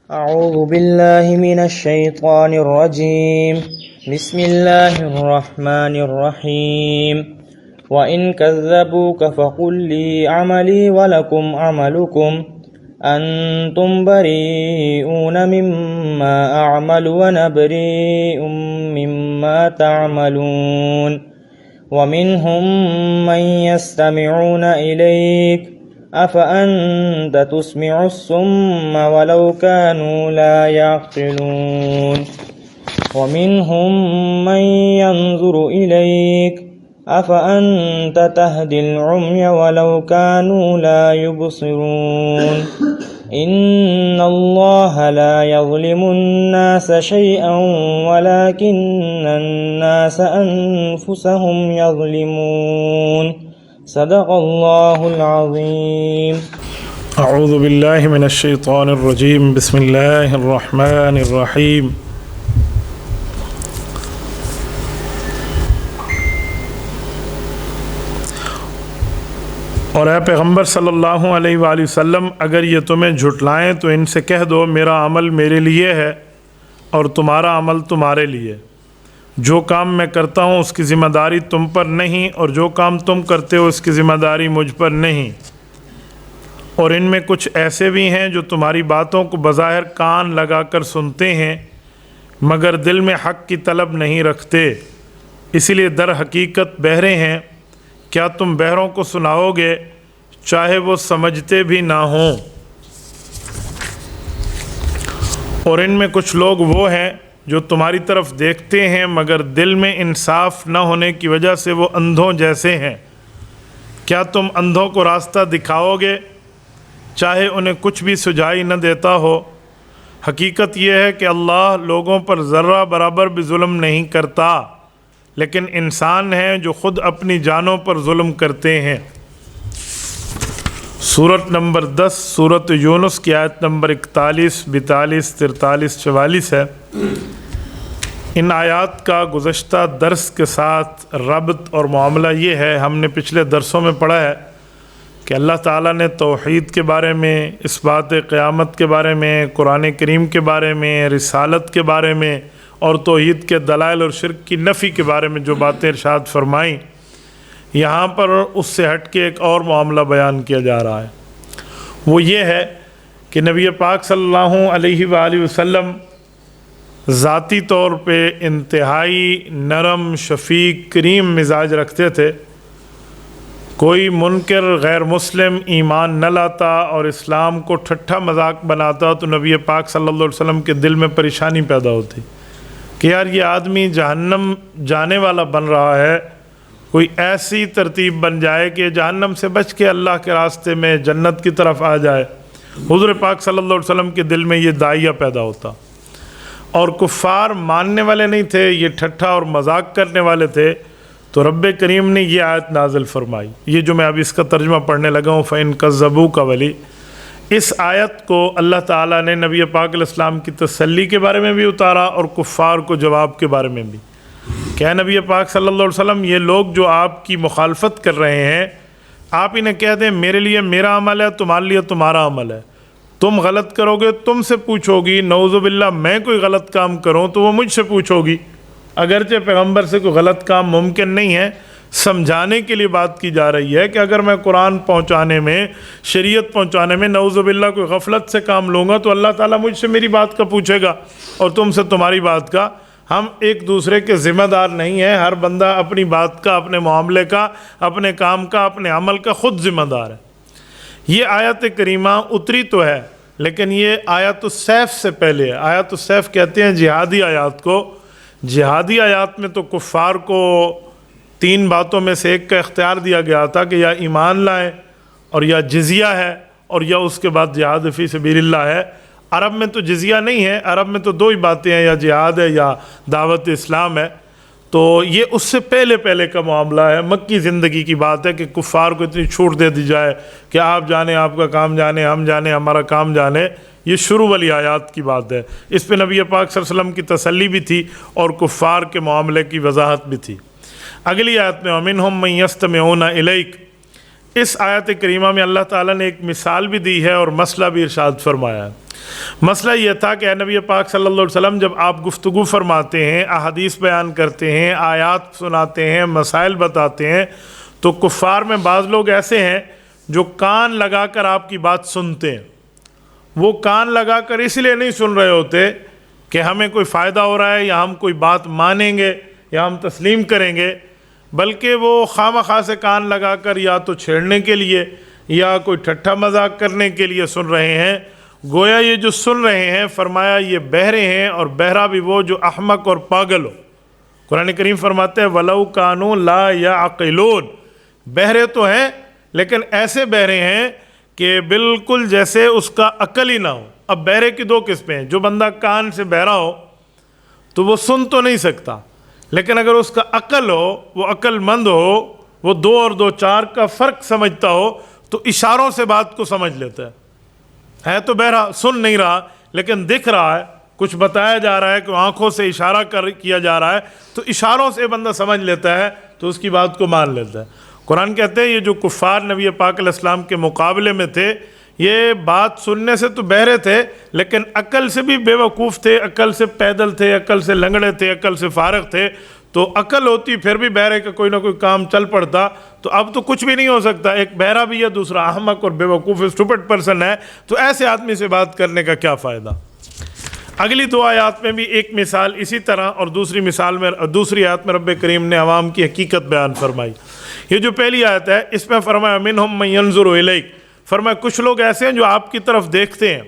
أعوذ بالله من الشيطان الرجيم. بسم الله الرحمن الرحيم. وإن كذبوك فقل لي عملي ولكم عملكم أنتم بريئون مما أعمل وأنا بريء مما تعملون. ومنهم من يستمعون إليك أفأنت تسمع الصم ولو كانوا لا يعقلون. ومنهم من ينظر إليك أفأنت تهدي العمي ولو كانوا لا يبصرون. إن الله لا يظلم الناس شيئا ولكن الناس أنفسهم يظلمون. صدق الله العظيم. اعوذ باللہ من الشیطان الرجیم. بسم اللہ الرحمن الرحیم. اور اے پیغمبر صلی اللہ علیہ وآلہ وسلم، اگر یہ تمہیں جھٹلائیں تو ان سے کہہ دو میرا عمل میرے لیے ہے اور تمہارا عمل تمہارے لیے. جو کام میں کرتا ہوں اس کی ذمہ داری تم پر نہیں، اور جو کام تم کرتے ہو اس کی ذمہ داری مجھ پر نہیں. اور ان میں کچھ ایسے بھی ہیں جو تمہاری باتوں کو بظاہر کان لگا کر سنتے ہیں مگر دل میں حق کی طلب نہیں رکھتے، اسی لیے در حقیقت بہرے ہیں. کیا تم بہروں کو سناؤ گے چاہے وہ سمجھتے بھی نہ ہوں؟ اور ان میں کچھ لوگ وہ ہیں جو تمہاری طرف دیکھتے ہیں مگر دل میں انصاف نہ ہونے کی وجہ سے وہ اندھوں جیسے ہیں. کیا تم اندھوں کو راستہ دکھاؤ گے چاہے انہیں کچھ بھی سجائی نہ دیتا ہو؟ حقیقت یہ ہے کہ اللہ لوگوں پر ذرہ برابر بھی ظلم نہیں کرتا، لیکن انسان ہیں جو خود اپنی جانوں پر ظلم کرتے ہیں. سورت نمبر 10 سورت یونس کی آیت نمبر 41، 42، 43، 44 ہے. ان آیات کا گزشتہ درس کے ساتھ ربط اور معاملہ یہ ہے، ہم نے پچھلے درسوں میں پڑھا ہے کہ اللہ تعالیٰ نے توحید کے بارے میں، اثبات قیامت کے بارے میں، قرآن کریم کے بارے میں، رسالت کے بارے میں اور توحید کے دلائل اور شرک کی نفی کے بارے میں جو باتیں ارشاد فرمائیں، یہاں پر اس سے ہٹ کے ایک اور معاملہ بیان کیا جا رہا ہے. وہ یہ ہے کہ نبی پاک صلی اللہ علیہ وآلہ وسلم ذاتی طور پہ انتہائی نرم، شفیق، کریم مزاج رکھتے تھے. کوئی منکر غیر مسلم ایمان نہ لاتا اور اسلام کو ٹھٹھا مذاق بناتا تو نبی پاک صلی اللہ علیہ وسلم کے دل میں پریشانی پیدا ہوتی کہ یار یہ آدمی جہنم جانے والا بن رہا ہے، کوئی ایسی ترتیب بن جائے کہ جہنم سے بچ کے اللہ کے راستے میں جنت کی طرف آ جائے. حضور پاک صلی اللہ علیہ وسلم کے دل میں یہ داعیہ پیدا ہوتا. اور کفار ماننے والے نہیں تھے، یہ ٹھٹھا اور مذاق کرنے والے تھے. تو رب کریم نے یہ آیت نازل فرمائی، یہ جو میں اب اس کا ترجمہ پڑھنے لگا ہوں، فَإِن كَذَّبُوكَ وَلِي. اس آیت کو اللہ تعالیٰ نے نبی پاک علیہ السلام کی تسلی کے بارے میں بھی اتارا اور کفار کو جواب کے بارے میں بھی. کہ نبی پاک صلی اللہ علیہ وسلم یہ لوگ جو آپ کی مخالفت کر رہے ہیں، آپ انہیں کہہ دیں میرے لیے میرا عمل ہے، تمہارے لیے تمہارا عمل ہے. تم غلط کرو گے تم سے پوچھو گی، نعوذ باللہ میں کوئی غلط کام کروں تو وہ مجھ سے پوچھو گی. اگرچہ پیغمبر سے کوئی غلط کام ممکن نہیں ہے، سمجھانے کے لیے بات کی جا رہی ہے کہ اگر میں قرآن پہنچانے میں، شریعت پہنچانے میں نعوذ باللہ کوئی غفلت سے کام لوں گا تو اللہ تعالیٰ مجھ سے میری بات کا پوچھے گا اور تم سے تمہاری بات کا. ہم ایک دوسرے کے ذمہ دار نہیں ہیں، ہر بندہ اپنی بات کا، اپنے معاملے کا، اپنے کام کا، اپنے عمل کا خود ذمہ دار ہے. یہ آیت کریمہ اتری تو ہے لیکن یہ آیت السیف سے پہلے ہے. آیت السیف کہتے ہیں جہادی آیات کو. جہادی آیات میں تو کفار کو 3 باتوں میں سے ایک کا اختیار دیا گیا تھا کہ یا ایمان لائیں اور یا جزیہ ہے اور یا اس کے بعد جہاد فی سبیل اللہ ہے. عرب میں تو جزیہ نہیں ہے، عرب میں تو 2 ہی باتیں ہیں، یا جہاد ہے یا دعوت اسلام ہے. تو یہ اس سے پہلے کا معاملہ ہے، مکی زندگی کی بات ہے کہ کفار کو اتنی چھوٹ دے دی جائے کہ آپ جانیں آپ کا کام جانیں، ہم جانیں ہمارا کام جانیں. یہ شروع والی آیات کی بات ہے. اس پہ نبی پاک صلی اللہ علیہ وسلم کی تسلی بھی تھی اور کفار کے معاملے کی وضاحت بھی تھی. اگلی آیت میں وَمِنْهُمْ مَنْ يَسْتَمِعُونَ إِلَيْكَ، اس آیت کریمہ میں اللہ تعالیٰ نے ایک مثال بھی دی ہے اور مسئلہ بھی ارشاد فرمایا ہے۔ مسئلہ یہ تھا کہ اے نبی پاک صلی اللہ علیہ وسلم، جب آپ گفتگو فرماتے ہیں، احادیث بیان کرتے ہیں، آیات سناتے ہیں، مسائل بتاتے ہیں، تو کفار میں بعض لوگ ایسے ہیں جو کان لگا کر آپ کی بات سنتے ہیں۔ وہ کان لگا کر اس لیے نہیں سن رہے ہوتے کہ ہمیں کوئی فائدہ ہو رہا ہے یا ہم کوئی بات مانیں گے یا ہم تسلیم کریں گے، بلکہ وہ خواہ سے کان لگا کر یا تو چھیڑنے کے لیے یا کوئی ٹھٹھا مذاق کرنے کے لیے سن رہے ہیں۔ گویا یہ جو سن رہے ہیں، فرمایا یہ بہرے ہیں، اور بہرا بھی وہ جو احمق اور پاگل ہو۔ قرآن کریم فرماتے ہیں وَلَوْ كَانُوا لَا يَعْقِلُونَ، بہرے تو ہیں لیکن ایسے بہرے ہیں کہ بالکل جیسے اس کا عقل ہی نہ ہو۔ اب بہرے کی دو قسمیں ہیں، جو بندہ کان سے بہرا ہو تو وہ سن تو نہیں سکتا، لیکن اگر اس کا عقل ہو، وہ عقل مند ہو، وہ 2 اور 2 4 کا فرق سمجھتا ہو، تو اشاروں سے بات کو سمجھ لیتا ہے تو بہرا، سن نہیں رہا لیکن دکھ رہا ہے، کچھ بتایا جا رہا ہے کہ آنکھوں سے اشارہ کیا جا رہا ہے، تو اشاروں سے بندہ سمجھ لیتا ہے تو اس کی بات کو مان لیتا ہے۔ قرآن کہتے ہیں یہ جو کفار نبی پاک علیہ السلام کے مقابلے میں تھے، یہ بات سننے سے تو بہرے تھے لیکن عقل سے بھی بے وقوف تھے، عقل سے پیدل تھے، عقل سے لنگڑے تھے، عقل سے فارغ تھے۔ تو عقل ہوتی پھر بھی بہرے کا کوئی نہ کوئی کام چل پڑتا، تو اب تو کچھ بھی نہیں ہو سکتا، ایک بہرا بھی ہے، دوسرا احمق اور بے وقوف اسٹوپڈ پرسن ہے، تو ایسے آدمی سے بات کرنے کا کیا فائدہ۔ اگلی 2 آیات میں بھی ایک مثال اسی طرح، اور دوسری آیت میں رب کریم نے عوام کی حقیقت بیان فرمائی۔ یہ جو پہلی آیت ہے اس میں فرمایا منہم من ینظر الیک، فرمایا کچھ لوگ ایسے ہیں جو آپ کی طرف دیکھتے ہیں،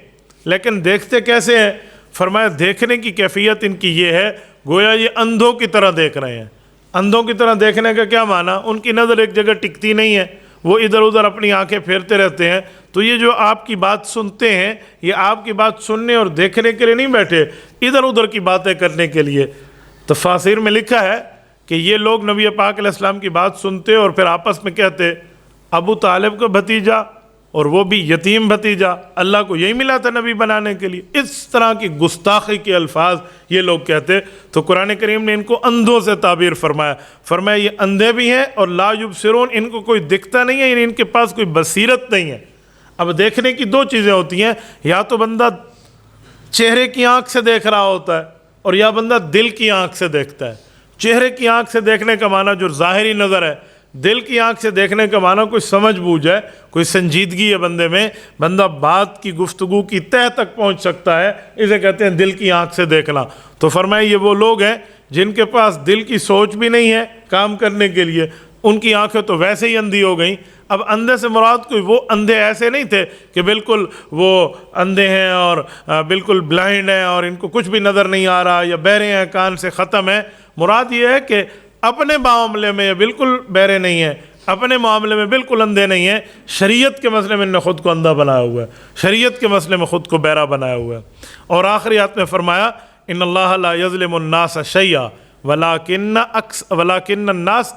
لیکن دیکھتے کیسے ہیں؟ فرمایا دیکھنے کی کیفیت ان کی یہ ہے، گویا یہ اندھوں کی طرح دیکھ رہے ہیں۔ اندھوں کی طرح دیکھنے کا کیا معنی؟ ان کی نظر ایک جگہ ٹکتی نہیں ہے، وہ ادھر ادھر اپنی آنکھیں پھیرتے رہتے ہیں۔ تو یہ جو آپ کی بات سنتے ہیں، یہ آپ کی بات سننے اور دیکھنے کے لیے نہیں بیٹھے، ادھر ادھر کی باتیں کرنے کے لیے۔ تفاسیر میں لکھا ہے کہ یہ لوگ نبی پاک علیہ السلام کی بات سنتے اور پھر آپس میں کہتے ابو طالب کا بھتیجا اور وہ بھی یتیم بھتیجا، اللہ کو یہی ملا تھا نبی بنانے کے لیے۔ اس طرح کی گستاخی کے الفاظ یہ لوگ کہتے۔ تو قرآن کریم نے ان کو اندھوں سے تعبیر فرمایا یہ اندھے بھی ہیں اور لا یبصرون، ان کو کوئی دکھتا نہیں ہے، یعنی ان کے پاس کوئی بصیرت نہیں ہے۔ اب دیکھنے کی 2 چیزیں ہوتی ہیں، یا تو بندہ چہرے کی آنکھ سے دیکھ رہا ہوتا ہے اور یا بندہ دل کی آنکھ سے دیکھتا ہے۔ چہرے کی آنکھ سے دیکھنے کا معنی جو ظاہری نظر ہے، دل کی آنکھ سے دیکھنے کا معنی کوئی سمجھ بوجھ ہے، کوئی سنجیدگی ہے بندے میں، بندہ بات کی گفتگو کی تہہ تک پہنچ سکتا ہے، اسے کہتے ہیں دل کی آنکھ سے دیکھنا۔ تو فرمایا یہ وہ لوگ ہیں جن کے پاس دل کی سوچ بھی نہیں ہے کام کرنے کے لیے، ان کی آنکھیں تو ویسے ہی اندھی ہو گئیں۔ اب اندھے سے مراد کوئی وہ اندھے ایسے نہیں تھے کہ بالکل وہ اندھے ہیں اور بالکل بلائنڈ ہیں اور ان کو کچھ بھی نظر نہیں آ رہا، یا بہرے ہیں، کان سے ختم ہے۔ مراد یہ ہے کہ اپنے معاملے میں بالکل بہرے نہیں ہیں، اپنے معاملے میں بالکل اندھے نہیں ہیں، شریعت کے مسئلے میں انہوں نے خود کو اندھا بنایا ہوا ہے، شریعت کے مسئلے میں خود کو بہرا بنایا ہوا ہے۔ اور آخری آیت میں فرمایا ان اللہ لا یظلم الناس شیئا ولکن الناس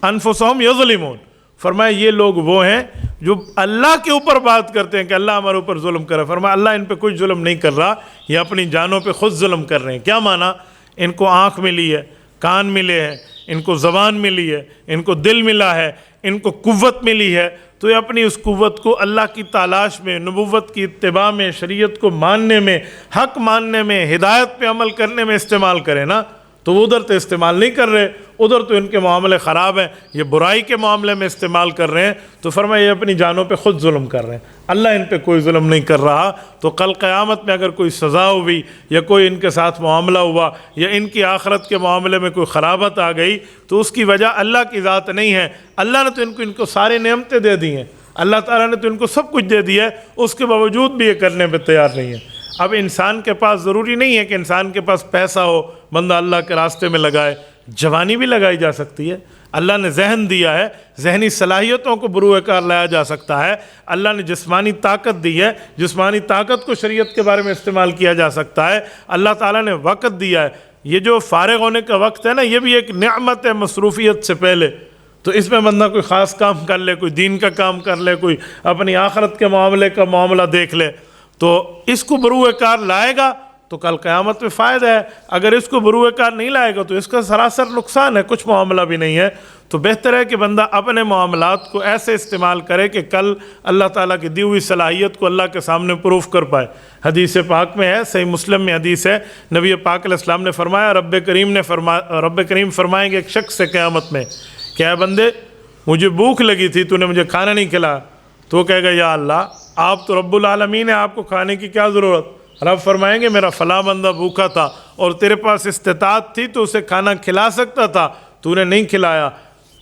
انفسہم یظلمون، فرمایا یہ لوگ وہ ہیں جو اللہ کے اوپر بات کرتے ہیں کہ اللہ ہمارے اوپر ظلم کر رہا ہے۔ فرمایا اللہ ان پہ کوئی ظلم نہیں کر رہا، یہ اپنی جانوں پہ خود ظلم کر رہے ہیں۔ کیا معنی؟ ان کو آنکھ ملی ہے، کان ملے ہیں، ان کو زبان ملی ہے، ان کو دل ملا ہے، ان کو قوت ملی ہے، تو یہ اپنی اس قوت کو اللہ کی تلاش میں، نبوت کی اتباع میں، شریعت کو ماننے میں، حق ماننے میں، ہدایت پہ عمل کرنے میں استعمال کریں نا۔ تو وہ ادھر تو استعمال نہیں کر رہے، ادھر تو ان کے معاملے خراب ہیں، یہ برائی کے معاملے میں استعمال کر رہے ہیں۔ تو فرمایا یہ اپنی جانوں پہ خود ظلم کر رہے ہیں، اللہ ان پہ کوئی ظلم نہیں کر رہا۔ تو کل قیامت میں اگر کوئی سزا ہوئی یا کوئی ان کے ساتھ معاملہ ہوا یا ان کی آخرت کے معاملے میں کوئی خرابت آ گئی تو اس کی وجہ اللہ کی ذات نہیں ہے، اللہ نے تو ان کو سارے نعمتیں دے دی ہیں، اللہ تعالیٰ نے تو ان کو سب کچھ دے دیا ہے، اس کے باوجود بھی یہ کرنے پہ تیار نہیں ہے۔ اب انسان کے پاس ضروری نہیں ہے کہ انسان کے پاس پیسہ ہو بندہ اللہ کے راستے میں لگائے، جوانی بھی لگائی جا سکتی ہے، اللہ نے ذہن دیا ہے، ذہنی صلاحیتوں کو بروئے کار لایا جا سکتا ہے، اللہ نے جسمانی طاقت دی ہے، جسمانی طاقت کو شریعت کے بارے میں استعمال کیا جا سکتا ہے، اللہ تعالیٰ نے وقت دیا ہے۔ یہ جو فارغ ہونے کا وقت ہے نا، یہ بھی ایک نعمت ہے مصروفیت سے پہلے، تو اس میں بندہ کوئی خاص کام کر لے، کوئی دین کا کام کر لے، کوئی اپنی آخرت کے معاملے کا معاملہ دیکھ لے، تو اس کو بروئے کار لائے گا تو کل قیامت میں فائدہ ہے، اگر اس کو بروئے کار نہیں لائے گا تو اس کا سراسر نقصان ہے، کچھ معاملہ بھی نہیں ہے۔ تو بہتر ہے کہ بندہ اپنے معاملات کو ایسے استعمال کرے کہ کل اللہ تعالیٰ کی دی ہوئی صلاحیت کو اللہ کے سامنے پروف کر پائے۔ حدیث پاک میں ہے، صحیح مسلم میں حدیث ہے، نبی پاک علیہ السلام نے فرمایا، رب کریم فرمائیں گے ایک شخص سے قیامت میں کہ اے بندے مجھے بھوک لگی تھی، تو نے مجھے کھانا نہیں کھلایا۔ تو وہ کہے گا یا اللہ آپ تو رب العالمین ہیں، آپ کو کھانے کی کیا ضرورت؟ رب فرمائیں گے میرا فلاں بندہ بھوکا تھا اور تیرے پاس استطاعت تھی تو اسے کھانا کھلا سکتا تھا، تو نے نہیں کھلایا،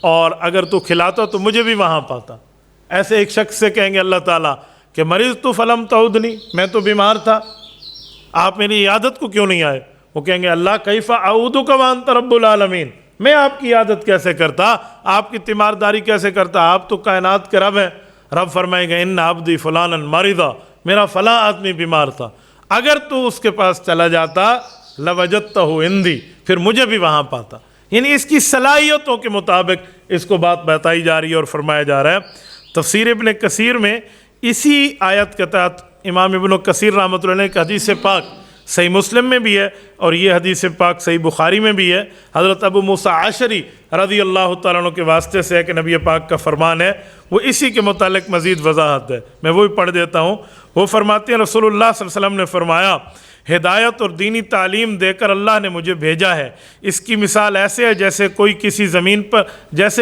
اور اگر تو کھلاتا تو مجھے بھی وہاں پاتا۔ ایسے ایک شخص سے کہیں گے اللہ تعالیٰ کہ مریض تو فلم تعودنی، میں تو بیمار تھا، آپ میری عیادت کو کیوں نہیں آئے؟ وہ کہیں گے اللہ کیف اعودک وانت رب العالمین، میں آپ کی عیادت کیسے کرتا، آپ کی تیمارداری کیسے کرتا، آپ تو کائنات کے رب ہیں۔ رب فرمائے گا ان عبدی فلانا مرضا، میرا فلاں آدمی بیمار تھا، اگر تو اس کے پاس چلا جاتا لوجدتہ عندی، پھر مجھے بھی وہاں پاتا۔ یعنی اس کی صلاحیتوں کے مطابق اس کو بات بتائی جا رہی ہے اور فرمایا جا رہا ہے۔ تفسیر ابن کثیر میں اسی آیت کے تحت امام ابن کثیر رحمۃ اللہ علیہ کا حدیث پاک صحیح مسلم میں بھی ہے اور یہ حدیث پاک صحیح بخاری میں بھی ہے، حضرت ابو موسیٰ عاشری رضی اللہ تعالیٰ عنہ کے واسطے سے ہے کہ نبی پاک کا فرمان ہے، وہ اسی کے متعلق مزید وضاحت ہے، میں وہی پڑھ دیتا ہوں۔ وہ فرماتے ہیں رسول اللہ صلی اللہ علیہ وسلم نے فرمایا ہدایت اور دینی تعلیم دے کر اللہ نے مجھے بھیجا ہے، اس کی مثال ایسے ہے جیسے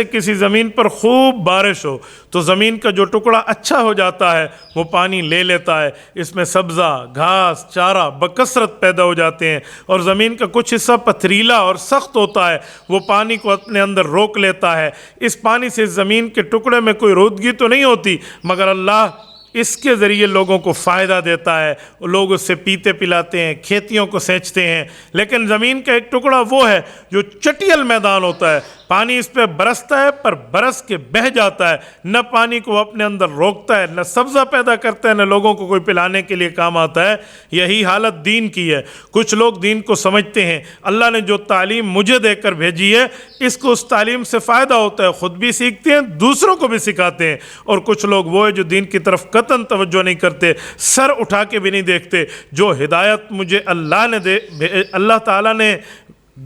کسی زمین پر خوب بارش ہو تو زمین کا جو ٹکڑا اچھا ہو جاتا ہے وہ پانی لے لیتا ہے، اس میں سبزہ گھاس چارہ بکثرت پیدا ہو جاتے ہیں، اور زمین کا کچھ حصہ پتھریلا اور سخت ہوتا ہے، وہ پانی کو اپنے اندر روک لیتا ہے، اس پانی سے زمین کے ٹکڑے میں کوئی رودگی تو نہیں ہوتی مگر اللہ اس کے ذریعے لوگوں کو فائدہ دیتا ہے، لوگ اس سے پیتے پلاتے ہیں، کھیتیوں کو سینچتے ہیں۔ لیکن زمین کا ایک ٹکڑا وہ ہے جو چٹیل میدان ہوتا ہے، پانی اس پہ برستا ہے پر برس کے بہہ جاتا ہے، نہ پانی کو اپنے اندر روکتا ہے، نہ سبزہ پیدا کرتا ہے، نہ لوگوں کو کوئی پلانے کے لیے کام آتا ہے۔ یہی حالت دین کی ہے۔ کچھ لوگ دین کو سمجھتے ہیں، اللہ نے جو تعلیم مجھے دے کر بھیجی ہے اس کو اس تعلیم سے فائدہ ہوتا ہے، خود بھی سیکھتے ہیں دوسروں کو بھی سکھاتے ہیں، اور کچھ لوگ وہ ہے جو دین کی طرف قطعاً توجہ نہیں کرتے، سر اٹھا کے بھی نہیں دیکھتے۔ جو ہدایت مجھے اللہ تعالیٰ نے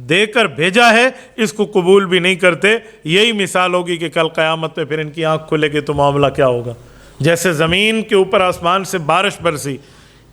دے کر بھیجا ہے اس کو قبول بھی نہیں کرتے۔ یہی مثال ہوگی کہ کل قیامت میں پھر ان کی آنکھ کھلے گی تو معاملہ کیا ہوگا۔ جیسے زمین کے اوپر آسمان سے بارش برسی،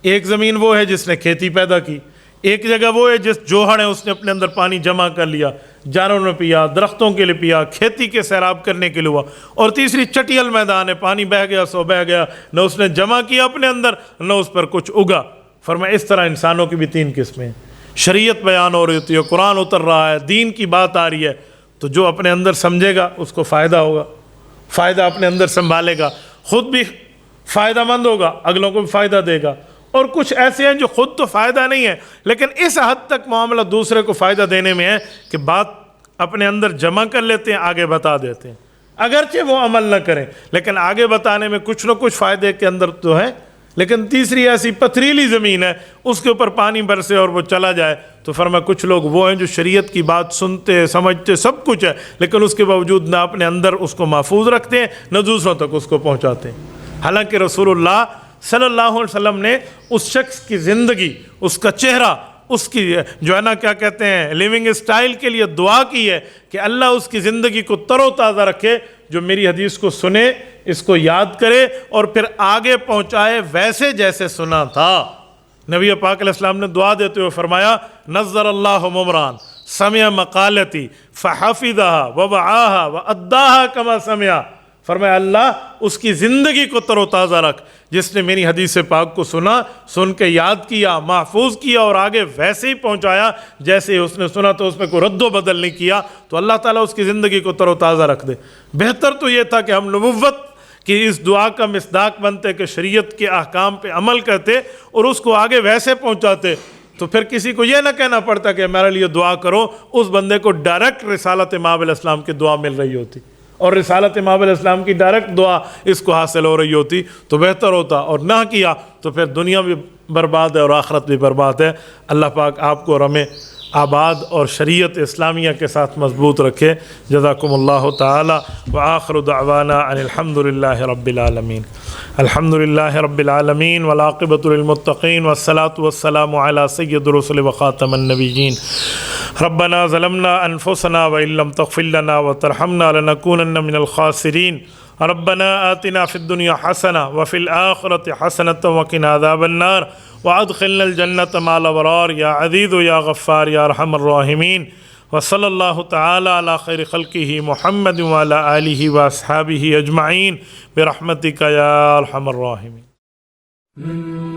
ایک زمین وہ ہے جس نے کھیتی پیدا کی، ایک جگہ وہ ہے جس جوہر ہے اس نے اپنے اندر پانی جمع کر لیا، جانوروں نے پیا، درختوں کے لیے پیا، کھیتی کے سیراب کرنے کے لیے ہوا، اور تیسری چٹیل میدان ہے، پانی بہہ گیا سو بہہ گیا، نہ اس نے جمع کیا اپنے اندر نہ اس پر کچھ اگا۔ فرمایا اس طرح انسانوں کی بھی تین قسمیں ہیں۔ شریعت بیان ہو رہی ہوتی ہے، قرآن اتر رہا ہے، دین کی بات آ رہی ہے، تو جو اپنے اندر سمجھے گا اس کو فائدہ ہوگا، فائدہ اپنے اندر سنبھالے گا، خود بھی فائدہ مند ہوگا، اگلوں کو بھی فائدہ دے گا۔ اور کچھ ایسے ہیں جو خود تو فائدہ نہیں ہے لیکن اس حد تک معاملہ دوسرے کو فائدہ دینے میں ہے کہ بات اپنے اندر جمع کر لیتے ہیں، آگے بتا دیتے ہیں، اگرچہ وہ عمل نہ کریں لیکن آگے بتانے میں کچھ نہ کچھ فائدے کے اندر تو ہے۔ لیکن تیسری ایسی پتھریلی زمین ہے، اس کے اوپر پانی برسے اور وہ چلا جائے، تو فرمایا کچھ لوگ وہ ہیں جو شریعت کی بات سنتے سمجھتے سب کچھ ہے لیکن اس کے باوجود نہ اپنے اندر اس کو محفوظ رکھتے ہیں نہ دوسروں تک اس کو پہنچاتے ہیں۔ حالانکہ رسول اللہ صلی اللہ علیہ وسلم نے اس شخص کی زندگی، اس کا چہرہ، اس کی جو ہے نا کیا کہتے ہیں لیونگ اسٹائل کے لیے دعا کی ہے کہ اللہ اس کی زندگی کو تر و تازہ رکھے، جو میری حدیث کو سنے، اس کو یاد کرے اور پھر آگے پہنچائے ویسے جیسے سنا تھا۔ نبی پاک علیہ السلام نے دعا دیتے ہوئے فرمایا نظر اللہ ممران سمع مقالتی فحفظها ووعاها واداها کما سمع۔ فرمایا اللہ اس کی زندگی کو تر و تازہ رکھ، جس نے میری حدیث پاک کو سنا، سن کے یاد کیا، محفوظ کیا اور آگے ویسے ہی پہنچایا جیسے اس نے سنا، تو اس میں کوئی رد و بدل نہیں کیا، تو اللہ تعالیٰ اس کی زندگی کو تر و تازہ رکھ دے۔ بہتر تو یہ تھا کہ ہم نبوت کی اس دعا کا مصداق بنتے کہ شریعت کے احکام پہ عمل کرتے اور اس کو آگے ویسے پہنچاتے، تو پھر کسی کو یہ نہ کہنا پڑتا کہ میرے لیے دعا کرو، اس بندے کو ڈائریکٹ رسالت امام علیہ السلام کی دعا مل رہی ہوتی اور رسالت امام علیہ السلام کی ڈائریکٹ دعا اس کو حاصل ہو رہی ہوتی تو بہتر ہوتا، اور نہ کیا تو پھر دنیا بھی برباد ہے اور آخرت بھی برباد ہے۔ اللہ پاک آپ کو اور ہمیں آباد اور شریعت اسلامیہ کے ساتھ مضبوط رکھے۔ جزاکم اللہ تعالی وآخر دعوانا ان الحمد للہ رب العالمین۔ الحمد للہ رب العالمین والعاقبۃ للمتقین والصلاة والسلام علی سید الرسل وخاتم النبیین۔ ربنا ظلمنا انفسنا وان لم تغفر لنا وترحمنا لنکونن من الخاسرین۔ ربنا آتنا فی الدنیا حسنہ وفی الآخرۃ حسنۃ وقنا عذاب النار وادخلنا الجنة مع الابرار یا عزیز یا غفار یا ارحم الراحمین۔ وصلی اللہ تعالی علی خیر خلقہ محمد وعلی آلہ واصحابہ اجمعین برحمتک یا ارحم الراحمین۔